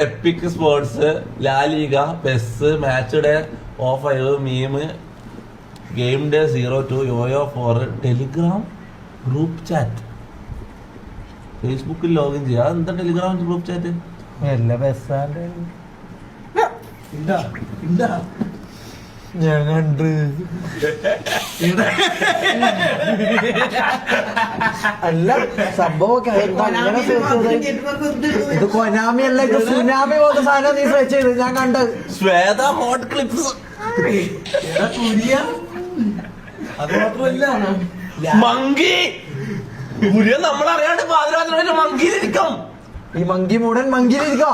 EPIC sports, La Liga, PES, match day, O5, meme, game day 02, yoyo 4, Telegram group chat, ഫേസ്ബുക്കിൽ login ചെയ്യാം. എന്താ Telegram group chat? ഞാൻ കണ്ട് അല്ല സംഭവമൊക്കെ ഇത് കൊനാമി അല്ല, ഇത് സുനാമി പോലത്തെ സാധനം നീ സെർച്ച് ചെയ്ത് ഞാൻ കണ്ട്. ശ്വേത ഹോട്ട് ക്ലിപ്സ്, അത് മാത്രമല്ല മങ്കി നമ്മളറിയാണ്ട് പാതിരാത്രി മങ്കിയിലിരിക്കും. ഈ മങ്കി മൂടൻ മങ്കിയിലിരിക്കോ?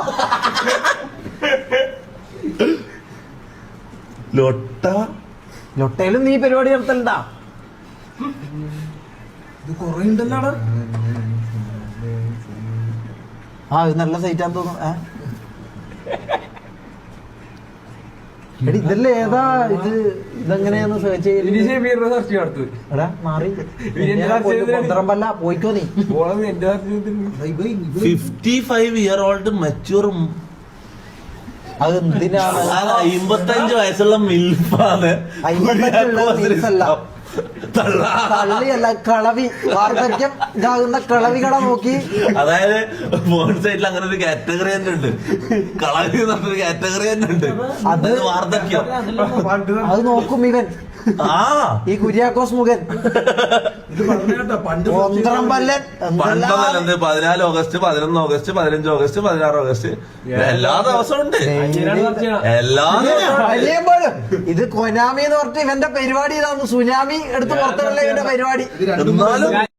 ലൊട്ടയിലും നീ പരിപാടി നടത്തണ്ടാ? ഇത് കൊറേ ഉണ്ടല്ലോടാ. ഇത് നല്ല സൈറ്റാന്ന് തോന്നുന്നു. എടി ഇതല്ലേ ഏതാ ഇത്? ഇതെങ്ങനെയാന്ന് സെർച്ച് ചെയ്ത് മാറി പല്ല പോയിക്കോ നീ. 55-year-old mature. അത് എന്തിനാണ്? 55 വയസ്സുള്ള മിൽഫാണ്. 55 തള്ളിയല്ല, കളവി, വാർദ്ധക്യം ഇതാകുന്ന കളവികളെ നോക്കി. അതായത് ഫോൺ സൈറ്റിൽ അങ്ങനെ ഒരു കാറ്റഗറി തന്നെ ഉണ്ട്, കളവി എന്ന് പറഞ്ഞൊരു കാറ്റഗറി തന്നെ ഉണ്ട്. അത് വാർദ്ധക്യം. അത് നോക്കും ഇവൻ, ഈ കുര്യാക്കോസ് മുഖൻ. ഒന്നരം പല്ലൻ. 14 ഓഗസ്റ്റ്, 11 ഓഗസ്റ്റ്, 15 ഓഗസ്റ്റ്, 16 ഓഗസ്റ്റ്, എല്ലാ ദിവസവും ഉണ്ട്. എല്ലാ ദിവസവും. ഇത് കൊനാമി എന്ന് പറഞ്ഞിട്ട് ഇവന്റെ പരിപാടി ഇതാന്ന്. സുനാമി എടുത്ത് പുറത്തുള്ള ഇവന്റെ പരിപാടി.